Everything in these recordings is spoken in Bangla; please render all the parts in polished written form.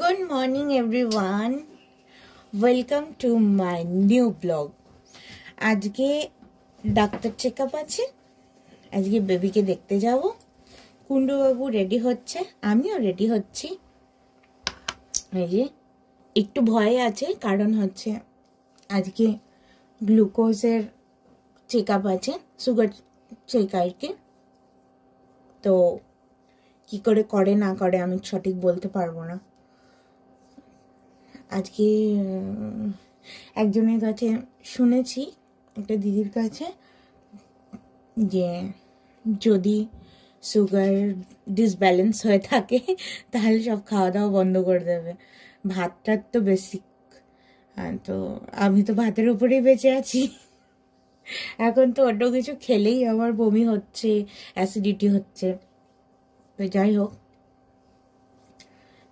Good morning everyone. Welcome to my new blog. আজকে ডাক্তার চেকআপ আছে। আজকে বেবিকে দেখতে যাব। কুন্ডু বাবু রেডি হচ্ছে, আমিও রেডি হচ্ছি। এই যে একটু ভয় আছে, কারণ হচ্ছে আজকে গ্লুকোজের চেকআপ আছে, সুগার চেক আর কি। তো কি করে না করে আমি সঠিক বলতে পারবো না। আজকে একজনের কাছে শুনেছি, একটা দিদির কাছে, যে যদি সুগার ডিসব্যালেন্স হয়ে থাকে তাহলে সব খাওয়া দাওয়া বন্ধ করে দেবে। ভাতটার তো বেসিক, তো আমি তো ভাতের উপরেই বেঁচে আছি। এখন তো অন্য কিছু খেলেই আমার বমি হচ্ছে, অ্যাসিডিটি হচ্ছে। তো যাই হোক,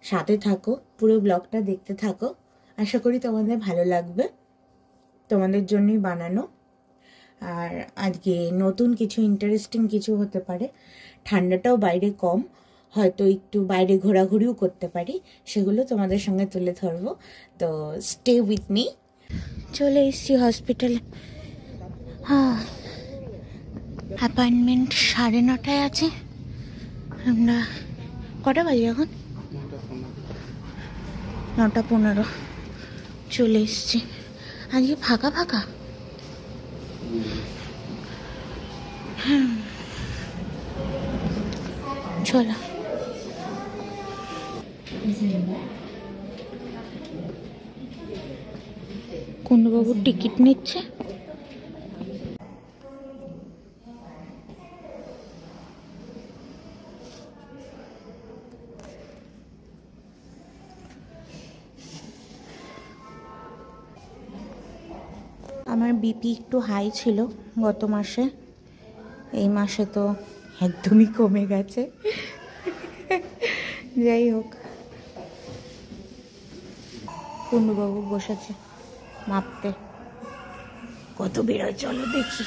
সাথে থাকো, পুরো ব্লগটা দেখতে থাকো। আশা করি তোমাদের ভালো লাগবে, তোমাদের জন্যই বানানো। আর আজকে নতুন কিছু, ইন্টারেস্টিং কিছু হতে পারে। ঠান্ডাটাও বাইরে কম, হয়তো একটু বাইরে ঘোরাঘুরিও করতে পারি, সেগুলো তোমাদের সঙ্গে তুলে ধরবো। তো স্টে উইথ মি। চলে এসেছি হসপিটালে। অ্যাপয়েন্টমেন্ট 9:30 আছে। আমরা কটা বাজে এখন? 9:15। চলে এসছি। আজকে ফাঁকা ফাঁকা। চলো। কুন্ডুবাবুর টিকিট নিচ্ছে। আমার বিপি একটু হাই ছিল গত মাসে, এই মাসে তো একদমই কমে গেছে। যাই হোক, কুন্ডুবাবু বসেছে মাপতে, কত বেরোয় চলো দেখি।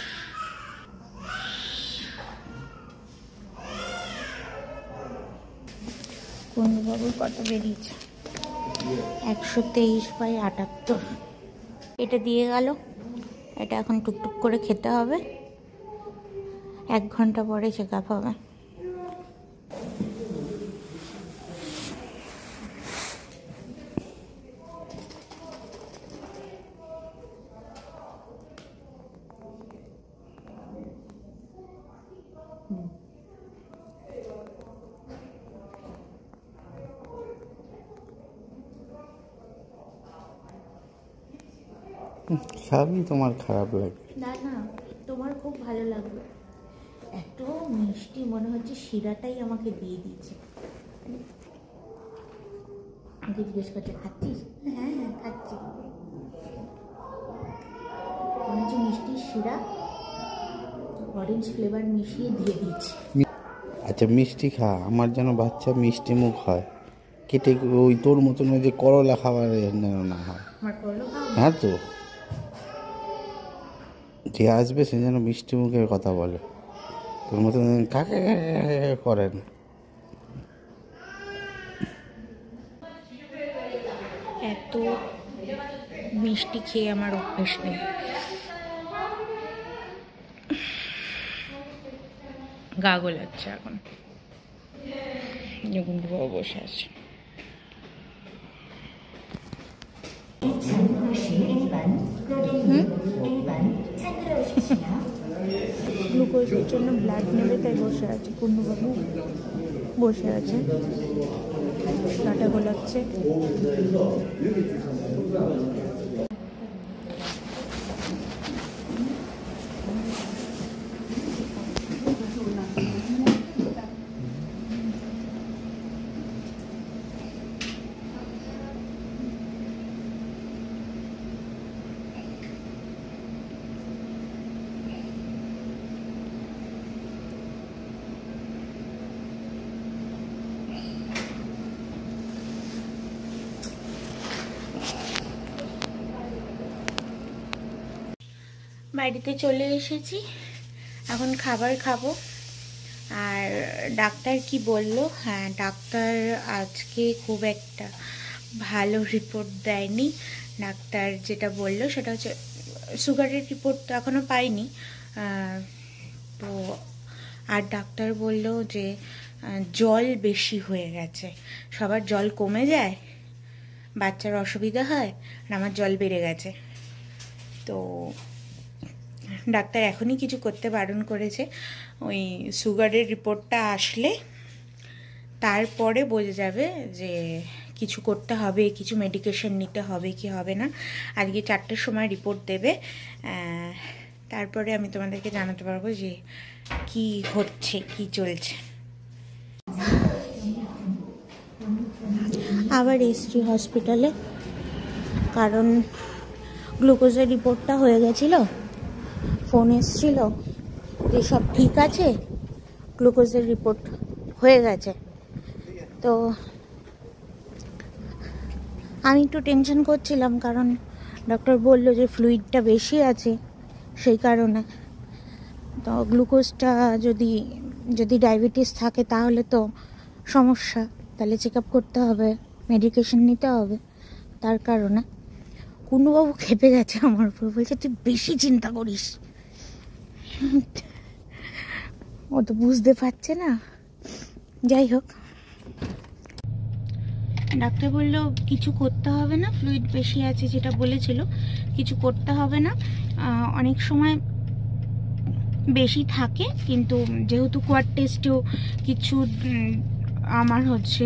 কুন্ডুবাবুর কত বেরিয়েছে? 123/78। এটা দিয়ে গেল, এটা এখন টুকটুক করে খেতে হবে। 1 ঘন্টা পরে চেক আপ হবে। সবই তোমার খারাপ লাগে না না, তোমার খুব ভালো লাগবে। এত মিষ্টি, মনে হচ্ছে শিরাটাই আমাকে দিয়ে দিয়েছে। আমাকে জিজ্ঞেস করছে খাচ্ছিস? হ্যাঁ হ্যাঁ খাচ্ছি। মনে হচ্ছে মিষ্টির শিরা অরেঞ্জ ফ্লেভার মিশিয়ে দিয়ে দিয়েছে। আচ্ছা মিষ্টি খা, আমার যেন বাচ্চা মিষ্টি মুখ হয়, কেটে ওই তোর মতন ওই যে করলা খাবার যেন না হয়। হ্যাঁ তো, যে আসবে সে যেন মিষ্টি মুখের কথা বলে, তোর মতন কাকে করে না। এত মিষ্টি খেয়ে আমার অভ্যেস নেই। গা গোলাচ্ছে এখন। গুন্ডুবাবু বসে আছে। গ্লুকোজের জন্য ব্লাড নেবে, তাই বসে আছে। কুন্ডুবাবু বসে আছে, গাটা গোলাচ্ছে। বাড়িতে চলে এসেছি, এখন খাবার খাবো। আর ডাক্তার কি বললো? হ্যাঁ, ডাক্তার আজকে খুব একটা ভালো রিপোর্ট দেয়নি। ডাক্তার যেটা বললো সেটা হচ্ছে সুগারের রিপোর্ট তো এখনও পাইনি। তো আর ডাক্তার বলল যে জল বেশি হয়ে গেছে। সবার জল কমে যায়, বাচ্চার অসুবিধা হয়, আর আমার জল বেড়ে গেছে। তো ডাক্তার এখনই কিছু করতে বারণ করেছে। ওই সুগারের রিপোর্টটা আসলে তারপরে বোঝা যাবে যে কিছু করতে হবে, কিছু মেডিকেশন নিতে হবে কি হবে না। আজকে 4টের সময় রিপোর্ট দেবে, তারপরে আমি তোমাদেরকে জানাতে পারবো যে কি হচ্ছে, কি চলছে। আবার এসছি হসপিটালে, কারণ গ্লুকোজের রিপোর্টটা হয়ে গেছিলো। ফোন এসছিল যে সব ঠিক আছে, গ্লুকোজের রিপোর্ট হয়ে গেছে। তো আমি একটু টেনশন করছিলাম, কারণ ডক্টর বলল যে ফ্লুইডটা বেশি আছে, সেই কারণে। তো গ্লুকোজটা যদি ডায়াবেটিস থাকে তাহলে তো সমস্যা, তাহলে চেক আপ করতে হবে, মেডিকেশন নিতে হবে। তার কারণে কুন্নুবাবু খেপে গেছে আমার উপর, বলছে তুই বেশি চিন্তা করিস। ও তো বুঝতে পারছে না। যাই হোক, ডাক্তার বললো কিছু করতে হবে না, ফ্লুইড বেশি আছে যেটা বলেছিল, কিছু করতে হবে না। অনেক সময় বেশি থাকে, কিন্তু যেহেতু কোয়াড টেস্টেও কিছু আমার হচ্ছে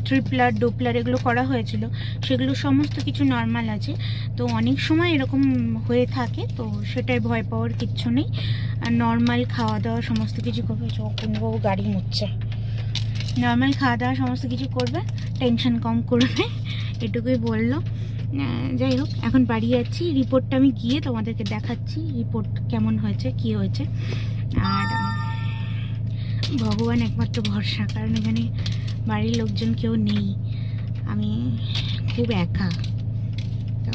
ট্রিপলার ডোপলার এগুলো করা হয়েছিল, সেগুলো সমস্ত কিছু নর্মাল আছে। তো অনেক সময় এরকম হয়ে থাকে, তো সেটাই ভয় পাওয়ার কিচ্ছু নেই। আর নর্মাল খাওয়া দাওয়া সমস্ত কিছু করবে। কুন্নুবাবু গাড়ি মুছছে। নর্মাল খাওয়া দাওয়া সমস্ত কিছু করবে, টেনশন কম করবে, এটুকুই বললো। যাই হোক, এখন বাড়ি যাচ্ছি। রিপোর্টটা আমি গিয়ে তোমাদেরকে দেখাচ্ছি রিপোর্ট কেমন হয়েছে, কি হয়েছে। আর ভগবান একমাত্র ভরসা, কারণ এখানে বাড়ির লোকজন কেউ নেই, আমি খুব একা। তো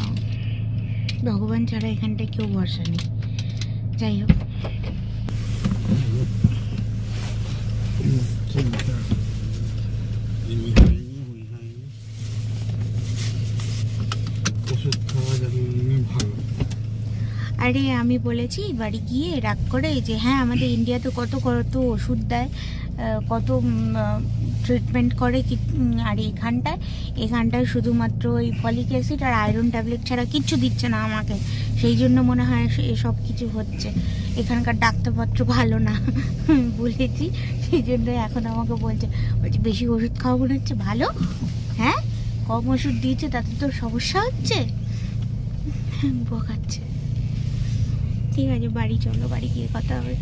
ভগবান ছাড়া এখানটায় কেউ ভরসা নেই। যাই হোক, আরে আমি বলেছি বাড়ি গিয়ে রাগ করে যে হ্যাঁ আমাদের ইন্ডিয়াতে কত কত ওষুধ দেয়, কত ট্রিটমেন্ট করে, আর এখানটায় শুধুমাত্র ওই ফলিক অ্যাসিড আর আয়রন ট্যাবলেট ছাড়া কিচ্ছু দিচ্ছে না আমাকে। সেই জন্য মনে হয় এসব কিছু হচ্ছে, এখানকার ডাক্তারপত্র ভালো না। বলেছি, সেই জন্য এখন আমাকে বলছে বেশি ওষুধ খাওয়া মনে হচ্ছে ভালো। হ্যাঁ, কম ওষুধ দিয়েছে তাতে তোর সমস্যা হচ্ছে, বকাচ্ছে। ঠিক আছে, বাড়ি চলো, বাড়ি গিয়ে কথা হবে।